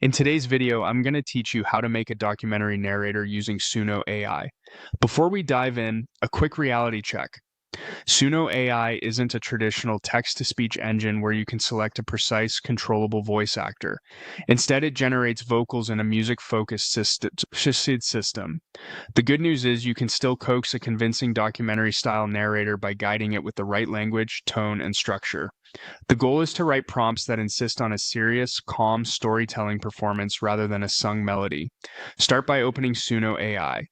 In today's video, I'm going to teach you how to make a documentary narrator using Suno AI. Before we dive in, a quick reality check. Suno AI isn't a traditional text-to-speech engine where you can select a precise, controllable voice actor. Instead, it generates vocals in a music-focused system. The good news is you can still coax a convincing documentary-style narrator by guiding it with the right language, tone, and structure. The goal is to write prompts that insist on a serious, calm storytelling performance rather than a sung melody. Start by opening Suno AI.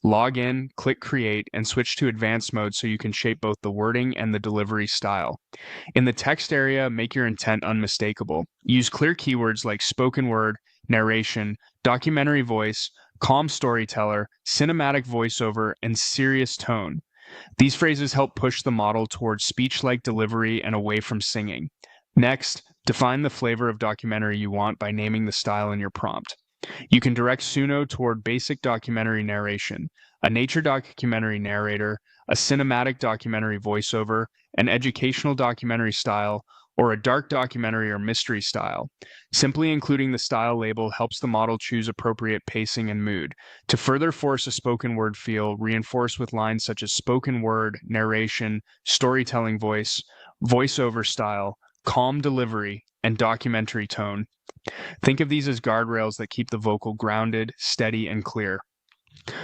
Log in, click Create, and switch to Advanced mode so you can shape both the wording and the delivery style. In the text area, make your intent unmistakable. Use clear keywords like spoken word, narration, documentary voice, calm storyteller, cinematic voiceover, and serious tone. These phrases help push the model towards speech-like delivery and away from singing. Next, define the flavor of documentary you want by naming the style in your prompt. You can direct Suno toward basic documentary narration, a nature documentary narrator, a cinematic documentary voiceover, an educational documentary style, or a dark documentary or mystery style. Simply including the style label helps the model choose appropriate pacing and mood. To further force a spoken word feel, reinforce with lines such as spoken word, narration, storytelling voice, voiceover style, calm delivery, and documentary tone. Think of these as guardrails that keep the vocal grounded, steady, and clear.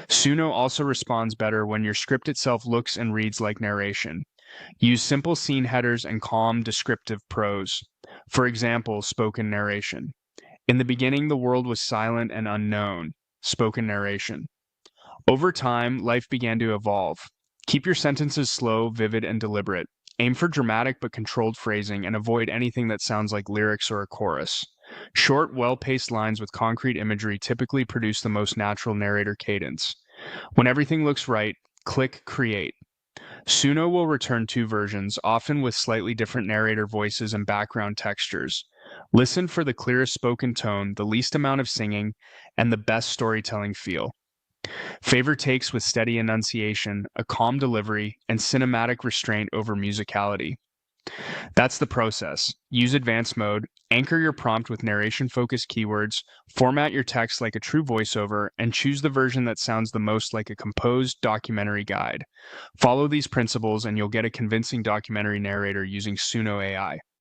Suno also responds better when your script itself looks and reads like narration. Use simple scene headers and calm, descriptive prose. For example, spoken narration. In the beginning, the world was silent and unknown. Spoken narration. Over time, life began to evolve. Keep your sentences slow, vivid, and deliberate. Aim for dramatic but controlled phrasing and avoid anything that sounds like lyrics or a chorus. Short, well-paced lines with concrete imagery typically produce the most natural narrator cadence. When everything looks right, click Create. Suno will return two versions, often with slightly different narrator voices and background textures. Listen for the clearest spoken tone, the least amount of singing, and the best storytelling feel. Favor takes with steady enunciation, a calm delivery, and cinematic restraint over musicality. That's the process. Use advanced mode, anchor your prompt with narration-focused keywords, format your text like a true voiceover, and choose the version that sounds the most like a composed documentary guide. Follow these principles and you'll get a convincing documentary narrator using Suno AI.